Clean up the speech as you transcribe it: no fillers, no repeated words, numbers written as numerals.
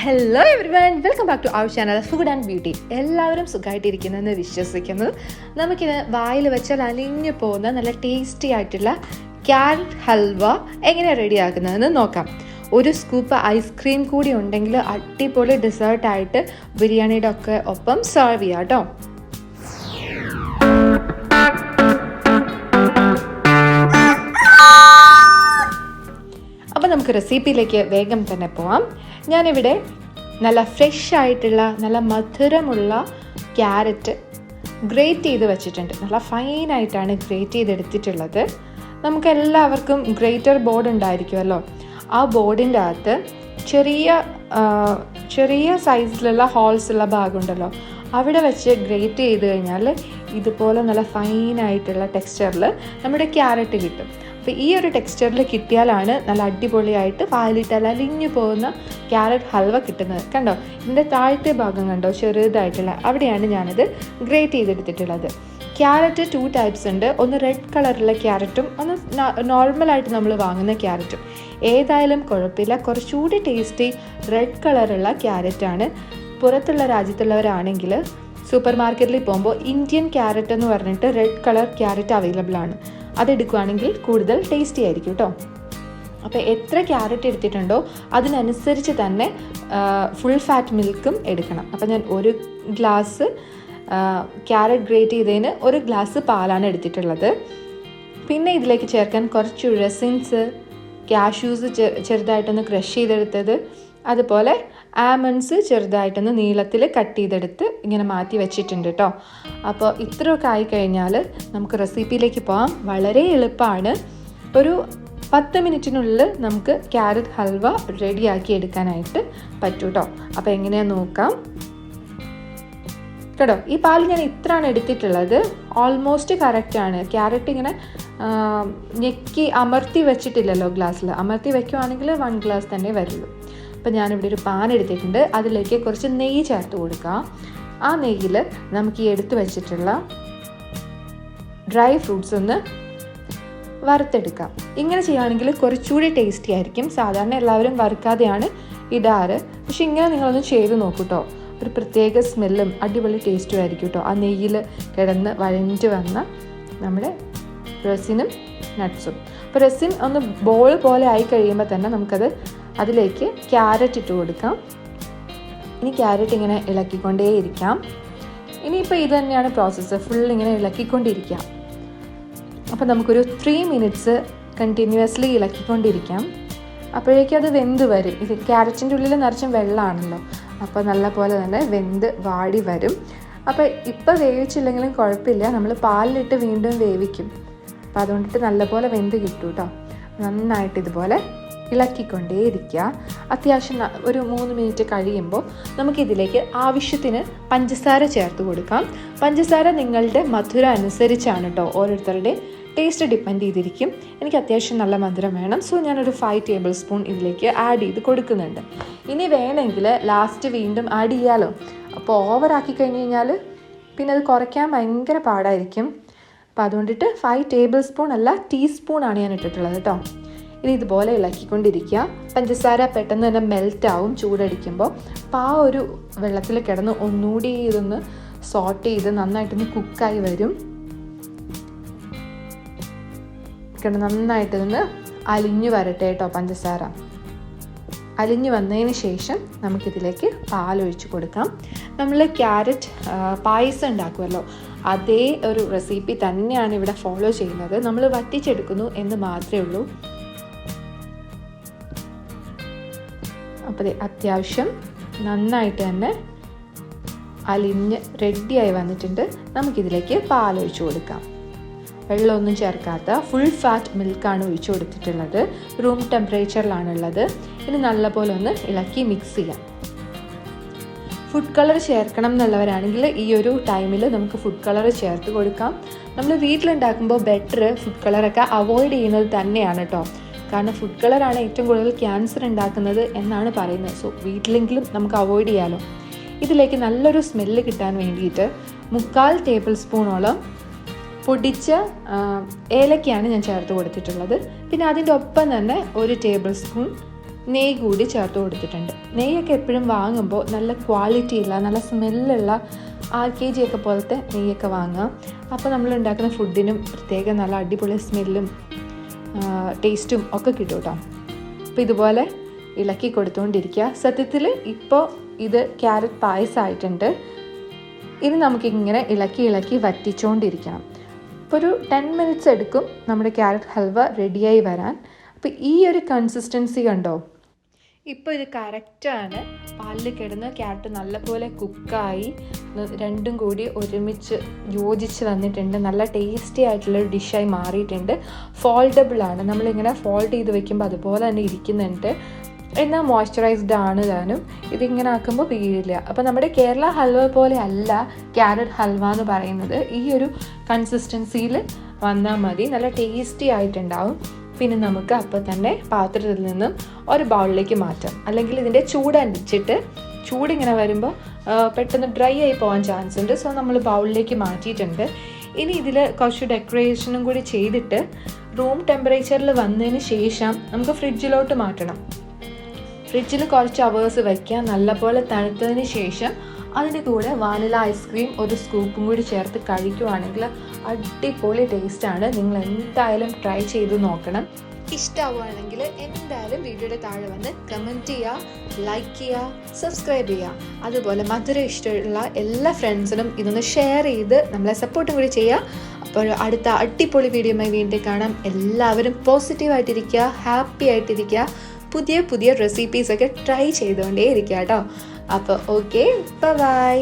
Hello everyone, welcome back to our channel food and beauty. എല്ലാവരും സുഖമായിട്ടിരിക്കുന്നെന്ന് വിശ്വസിക്കുന്നു. നമുക്കിത് വായിൽ വെച്ചാൽ അലിഞ്ഞു പോകുന്ന നല്ല ടേസ്റ്റി ആയിട്ടുള്ള ക്യാരറ്റ് ഹൽവ എങ്ങനെ റെഡിയാക്കുന്നതെന്ന് നോക്കാം. ഒരു സ്കൂപ്പ് ഐസ്ക്രീം കൂടി ഉണ്ടെങ്കിൽ അടിപൊളി ഡെസേർട്ടായിട്ട് ബിരിയാണിയുടെ ഒക്കെ ഒപ്പം സെർവ് ചെയ്യാം കേട്ടോ. അപ്പോൾ നമുക്ക് റെസിപ്പിയിലേക്ക് വേഗം തന്നെ പോവാം. ഞാനിവിടെ നല്ല ഫ്രഷ് ആയിട്ടുള്ള നല്ല മധുരമുള്ള ക്യാരറ്റ് ഗ്രേറ്റ് ചെയ്ത് വെച്ചിട്ടുണ്ട്. നല്ല ഫൈനായിട്ടാണ് ഗ്രേറ്റ് ചെയ്തെടുത്തിട്ടുള്ളത്. നമുക്ക് എല്ലാവർക്കും ഗ്രേറ്റർ ബോർഡ് ഉണ്ടായിരിക്കുമല്ലോ. ആ ബോർഡിൻ്റെ അകത്ത് ചെറിയ സൈസിലുള്ള ഹോൾസ് ഉള്ള ഭാഗമുണ്ടല്ലോ, അവിടെ വെച്ച് ഗ്രേറ്റ് ചെയ്ത് കഴിഞ്ഞാൽ ഇതുപോലെ നല്ല ഫൈനായിട്ടുള്ള ടെക്സ്ചറിൽ നമ്മുടെ ക്യാരറ്റ് കിട്ടും. അപ്പോൾ ഈ ഒരു ടെക്സ്ചറിൽ കിട്ടിയാലാണ് നല്ല അടിപൊളിയായിട്ട് വായിലിട്ടാൽ അലിഞ്ഞു പോകുന്ന ക്യാരറ്റ് ഹൽവ കിട്ടുന്നത്. കണ്ടോ, ഇതിൻ്റെ താഴത്തെ ഭാഗം കണ്ടോ, ചെറുതായിട്ടുള്ള അവിടെയാണ് ഞാനിത് ഗ്രേറ്റ് ചെയ്തെടുത്തിട്ടുള്ളത്. ക്യാരറ്റ് 2 ടൈപ്സ് ഉണ്ട്. ഒന്ന് റെഡ് കളറുള്ള ക്യാരറ്റും ഒന്ന് നോർമലായിട്ട് നമ്മൾ വാങ്ങുന്ന ക്യാരറ്റും. ഏതായാലും കുഴപ്പമില്ല, കുറച്ചുകൂടി ടേസ്റ്റി റെഡ് കളറുള്ള ക്യാരറ്റാണ്. പുറത്തുള്ള രാജ്യത്തുള്ളവരാണെങ്കിൽ സൂപ്പർ മാർക്കറ്റിൽ പോകുമ്പോൾ ഇന്ത്യൻ ക്യാരറ്റ് എന്ന് പറഞ്ഞിട്ട് റെഡ് കളർ ക്യാരറ്റ് അവൈലബിൾ ആണ്. അതെടുക്കുകയാണെങ്കിൽ കൂടുതൽ ടേസ്റ്റി ആയിരിക്കും കേട്ടോ. അപ്പോൾ എത്ര ക്യാരറ്റ് എടുത്തിട്ടുണ്ടോ അതിനനുസരിച്ച് തന്നെ ഫുൾ ഫാറ്റ് മിൽക്കും എടുക്കണം. അപ്പോൾ ഞാൻ 1 ഗ്ലാസ് ക്യാരറ്റ് ഗ്രേറ്റ് ചെയ്തതിന് 1 ഗ്ലാസ് പാലാണ് എടുത്തിട്ടുള്ളത്. പിന്നെ ഇതിലേക്ക് ചേർക്കാൻ കുറച്ച് റെസിൻസ്, കാഷ്യൂസ് ചെറുതായിട്ടൊന്ന് ക്രഷ് ചെയ്തെടുത്തത്, അതുപോലെ ആൽമണ്ട്സ് ചെറുതായിട്ടൊന്ന് നീളത്തിൽ കട്ട് ചെയ്തെടുത്ത് ഇങ്ങനെ മാറ്റി വെച്ചിട്ടുണ്ട് കേട്ടോ. അപ്പോൾ ഇത്രയൊക്കെ ആയിക്കഴിഞ്ഞാൽ നമുക്ക് റെസിപ്പിയിലേക്ക് പോകാം. വളരെ എളുപ്പമാണ്. ഒരു 10 മിനിറ്റിനുള്ളിൽ നമുക്ക് ക്യാരറ്റ് ഹൽവ റെഡിയാക്കി എടുക്കാനായിട്ട് പറ്റും കേട്ടോ. അപ്പോൾ എങ്ങനെയാണെന്ന് നോക്കാം കേട്ടോ. ഈ പാൽ ഞാൻ ഇത്രയാണ് എടുത്തിട്ടുള്ളത്. ഓൾമോസ്റ്റ് കറക്റ്റാണ്. ക്യാരറ്റ് ഇങ്ങനെ ഞെക്കി അമർത്തി വെച്ചിട്ടില്ലല്ലോ ഗ്ലാസ്സിൽ. അമർത്തി വെക്കുവാണെങ്കിൽ 1 ഗ്ലാസ് തന്നെ വരുള്ളൂ. അപ്പോൾ ഞാനിവിടെ ഒരു പാൻ എടുത്തിട്ടുണ്ട്. അതിലേക്ക് കുറച്ച് നെയ്യ് ചേർത്ത് കൊടുക്കാം. ആ നെയ്യിൽ നമുക്ക് ഈ എടുത്ത് വെച്ചിട്ടുള്ള ഡ്രൈ ഫ്രൂട്ട്സ് ഒന്ന് വറുത്തെടുക്കാം. ഇങ്ങനെ ചെയ്യുകയാണെങ്കിൽ കുറച്ചുകൂടി ടേസ്റ്റി ആയിരിക്കും. സാധാരണ എല്ലാവരും വറുക്കാതെയാണ് ഇടാറ്. പക്ഷെ ഇങ്ങനെ നിങ്ങളൊന്ന് ചെയ്ത് നോക്കൂ കേട്ടോ. ഒരു പ്രത്യേക സ്മെല്ലും അടിപൊളി ടേസ്റ്റും ആയിരിക്കും കേട്ടോ. ആ നെയ്യിൽ കിടന്ന് വഴഞ്ഞ് വന്ന നമ്മുടെ റെസിനും നട്ട്സും. അപ്പോൾ റെസിൻ ഒന്ന് ബോൾ പോലെ ആയി കഴിയുമ്പോൾ തന്നെ നമുക്കത് അതിലേക്ക് ക്യാരറ്റ് ഇട്ട് കൊടുക്കാം. ഇനി ക്യാരറ്റ് ഇങ്ങനെ ഇളക്കിക്കൊണ്ടേയിരിക്കാം. ഇനിയിപ്പോൾ ഇത് തന്നെയാണ് പ്രോസസ്സ്. ഫുൾ ഇങ്ങനെ ഇളക്കിക്കൊണ്ടിരിക്കാം. അപ്പോൾ നമുക്കൊരു 3 മിനിറ്റ്സ് കണ്ടിന്യൂസ്ലി ഇളക്കിക്കൊണ്ടിരിക്കാം. അപ്പോഴേക്കും അത് വെന്ത് വരും. ഇത് ക്യാരറ്റിൻ്റെ ഉള്ളിൽ നിറച്ചും വെള്ളമാണല്ലോ, അപ്പോൾ നല്ല പോലെ തന്നെ വെന്ത് വാടി വരും. അപ്പോൾ ഇപ്പോൾ വേവിച്ചില്ലെങ്കിലും കുഴപ്പമില്ല, നമ്മൾ പാലിലിട്ട് വീണ്ടും വേവിക്കും. അപ്പോൾ അതുകൊണ്ടിട്ട് നല്ലപോലെ വെന്ത് കിട്ടും കേട്ടോ. നന്നായിട്ട് ഇതുപോലെ ഇളക്കിക്കൊണ്ടേയിരിക്കുക. അത്യാവശ്യം ഒരു 3 മിനിറ്റ് കഴിയുമ്പോൾ നമുക്കിതിലേക്ക് ആവശ്യത്തിന് പഞ്ചസാര ചേർത്ത് കൊടുക്കാം. പഞ്ചസാര നിങ്ങളുടെ മധുരം അനുസരിച്ചാണ് കേട്ടോ, ഓരോരുത്തരുടെ ടേസ്റ്റ് ഡിപ്പെൻഡ് ചെയ്തിരിക്കും. എനിക്ക് അത്യാവശ്യം നല്ല മധുരം വേണം. സോ ഞാനൊരു 5 ടേബിൾ സ്പൂൺ ഇതിലേക്ക് ആഡ് ചെയ്ത് കൊടുക്കുന്നുണ്ട്. ഇനി വേണമെങ്കിൽ ലാസ്റ്റ് വീണ്ടും ആഡ് ചെയ്യാമല്ലോ. അപ്പോൾ ഓവറാക്കി കഴിഞ്ഞ് കഴിഞ്ഞാൽ പിന്നെ അത് കുറയ്ക്കാൻ ഭയങ്കര പാടായിരിക്കും. അപ്പോൾ അതുകൊണ്ടിട്ട് 5 ടേബിൾ സ്പൂൺ അല്ല, ടീസ്പൂണാണ് ഞാൻ ഇട്ടിട്ടുള്ളത് കേട്ടോ. ഇനി ഇതുപോലെ ഇളക്കിക്കൊണ്ടിരിക്കുക. പഞ്ചസാര പെട്ടെന്ന് തന്നെ മെൽറ്റാവും ചൂടടിക്കുമ്പോൾ. അപ്പോൾ ആ ഒരു വെള്ളത്തിൽ കിടന്ന് ഒന്നുകൂടി ഇതൊന്ന് സോട്ട് ചെയ്ത് നന്നായിട്ടൊന്ന് കുക്കായി വരും. നന്നായിട്ടൊന്ന് അലിഞ്ഞു വരട്ടെ കേട്ടോ പഞ്ചസാര. അലിഞ്ഞു വന്നതിന് ശേഷം നമുക്കിതിലേക്ക് പാലൊഴിച്ച് കൊടുക്കാം. നമ്മൾ ക്യാരറ്റ് പായസം ഉണ്ടാക്കുമല്ലോ, അതേ ഒരു റെസിപ്പി തന്നെയാണ് ഇവിടെ ഫോളോ ചെയ്യുന്നത്. നമ്മൾ വറ്റിച്ചെടുക്കുന്നു എന്ന് മാത്രമേ ഉള്ളൂ. അപ്പോൾ അത്യാവശ്യം നന്നായിട്ട് തന്നെ അലിഞ്ഞ് റെഡിയായി വന്നിട്ടുണ്ട്. നമുക്കിതിലേക്ക് പാലൊഴിച്ച് കൊടുക്കാം. വെള്ളമൊന്നും ചേർക്കാത്ത ഫുൾ ഫാറ്റ് മിൽക്കാണ് ഒഴിച്ചു കൊടുത്തിട്ടുള്ളത്. റൂം ടെമ്പറേച്ചറിലാണുള്ളത്. ഇനി നല്ലപോലെ ഒന്ന് ഇളക്കി മിക്സ് ചെയ്യാം. ഫുഡ് കളർ ചേർക്കണം എന്നുള്ളവരാണെങ്കിൽ ഈ ഒരു ടൈമിൽ നമുക്ക് ഫുഡ് കളർ ചേർത്ത് കൊടുക്കാം. നമ്മൾ വീട്ടിലുണ്ടാക്കുമ്പോൾ ബെറ്റർ ഫുഡ് കളറൊക്കെ അവോയ്ഡ് ചെയ്യുന്നത് തന്നെയാണ് കേട്ടോ. കാരണം ഫുഡ് കളറാണ് ഏറ്റവും കൂടുതൽ ക്യാൻസർ ഉണ്ടാക്കുന്നത് എന്നാണ് പറയുന്നത്. സോ വീട്ടിലെങ്കിലും നമുക്ക് അവോയ്ഡ് ചെയ്യാമല്ലോ. ഇതിലേക്ക് നല്ലൊരു സ്മെല്ല് കിട്ടാൻ വേണ്ടിയിട്ട് 3/4 ടേബിൾ സ്പൂണോളം പൊടിച്ച ഏലക്കയാണ് ഞാൻ ചേർത്ത് കൊടുത്തിട്ടുള്ളത്. പിന്നെ അതിൻ്റെ ഒപ്പം തന്നെ 1 ടേബിൾ സ്പൂൺ നെയ്യ് കൂടി ചേർത്ത് കൊടുത്തിട്ടുണ്ട്. നെയ്യൊക്കെ എപ്പോഴും വാങ്ങുമ്പോൾ നല്ല ക്വാളിറ്റിയുള്ള നല്ല സ്മെല്ലുള്ള RKG ഒക്കെ പോലത്തെ നെയ്യൊക്കെ വാങ്ങാം. അപ്പോൾ നമ്മൾ ഉണ്ടാക്കുന്ന ഫുഡിനും പ്രത്യേകം നല്ല അടിപൊളി സ്മെല്ലും ടേസ്റ്റും ഒക്കെ കിട്ടും കേട്ടോ. അപ്പോൾ ഇതുപോലെ ഇളക്കി കൊടുത്തുകൊണ്ടിരിക്കുക. സത്യത്തിൽ ഇപ്പോൾ ഇത് ക്യാരറ്റ് പായസമായിട്ടുണ്ട്. ഇനി നമുക്കിങ്ങനെ ഇളക്കി വറ്റിച്ചുകൊണ്ടിരിക്കണം. ഇപ്പോൾ ഒരു 10 minutes എടുക്കും നമ്മുടെ ക്യാരറ്റ് ഹൽവ റെഡിയായി വരാൻ. അപ്പോൾ ഈ ഒരു കൺസിസ്റ്റൻസി കണ്ടോ, ഇപ്പോൾ ഇത് കറക്റ്റാണ്. പാലിൽ കിടന്ന് ക്യാരറ്റ് നല്ലപോലെ കുക്കായി രണ്ടും കൂടി ഒരുമിച്ച് യോജിച്ച് വന്നിട്ടുണ്ട്. നല്ല ടേസ്റ്റി ആയിട്ടുള്ളൊരു ഡിഷായി മാറിയിട്ടുണ്ട്. ഫോൾഡബിളാണ്, നമ്മളിങ്ങനെ ഫോൾഡ് ചെയ്ത് വെക്കുമ്പോൾ അതുപോലെ തന്നെ ഇരിക്കുന്നുണ്ട്. എന്നാൽ മോയ്സ്ചറൈസ്ഡ് ആണ് താനും. ഇതിങ്ങനെ ആക്കുമ്പോൾ വീഴില്ല. അപ്പോൾ നമ്മുടെ കേരള ഹൽവ പോലെ അല്ല ക്യാരറ്റ് ഹൽവ എന്ന് പറയുന്നത്. ഈ ഒരു കൺസിസ്റ്റൻസിയിൽ വന്നാൽ മതി, നല്ല ടേസ്റ്റി ആയിട്ടുണ്ടാവും. പിന്നെ നമുക്ക് അപ്പോൾ തന്നെ പാത്രത്തിൽ നിന്നും ഒരു ബൗളിലേക്ക് മാറ്റാം. അല്ലെങ്കിൽ ഇതിൻ്റെ ചൂടിങ്ങനെ വരുമ്പോൾ പെട്ടെന്ന് ഡ്രൈ ആയി പോകാൻ ചാൻസ് ഉണ്ട്. സോ നമ്മൾ ബൗളിലേക്ക് മാറ്റിയിട്ടുണ്ട്. ഇനി ഇതിൽ കുറച്ച് ഡെക്കറേഷനും കൂടി ചെയ്തിട്ട് റൂം ടെമ്പറേച്ചറിൽ വന്നതിന് ശേഷം നമുക്ക് ഫ്രിഡ്ജിലോട്ട് മാറ്റണം. ഫ്രിഡ്ജിൽ കുറച്ച് അവേഴ്സ് വയ്ക്കുക. നല്ലപോലെ തണുത്തതിന് ശേഷം അതിൻ്റെ കൂടെ വാനില ഐസ്ക്രീം ഒരു സ്കൂപ്പും കൂടി ചേർത്ത് കഴിക്കുവാണെങ്കിൽ അടിപൊളി ടേസ്റ്റാണ്. നിങ്ങൾ എന്തായാലും ട്രൈ ചെയ്ത് നോക്കണം. ഇഷ്ടമാവുകയാണെങ്കിൽ എന്തായാലും വീഡിയോയുടെ താഴെ വന്ന് കമൻറ്റ് ചെയ്യുക, ലൈക്ക് ചെയ്യുക, സബ്സ്ക്രൈബ് ചെയ്യുക. അതുപോലെ മധുരം ഇഷ്ടമുള്ള എല്ലാ ഫ്രണ്ട്സിനും ഇതൊന്ന് ഷെയർ ചെയ്ത് നമ്മളെ സപ്പോർട്ടും കൂടി ചെയ്യുക. അപ്പോൾ അടുത്ത അടിപൊളി വീഡിയോയുമായി വീണ്ടും കാണാം. എല്ലാവരും പോസിറ്റീവായിട്ടിരിക്കുക, ഹാപ്പി ആയിട്ടിരിക്കുക, പുതിയ റെസിപ്പീസൊക്കെ ട്രൈ ചെയ്തുകൊണ്ടേ ഇരിക്കുക കേട്ടോ. അപ്പോൾ ഓക്കെ, ബൈ.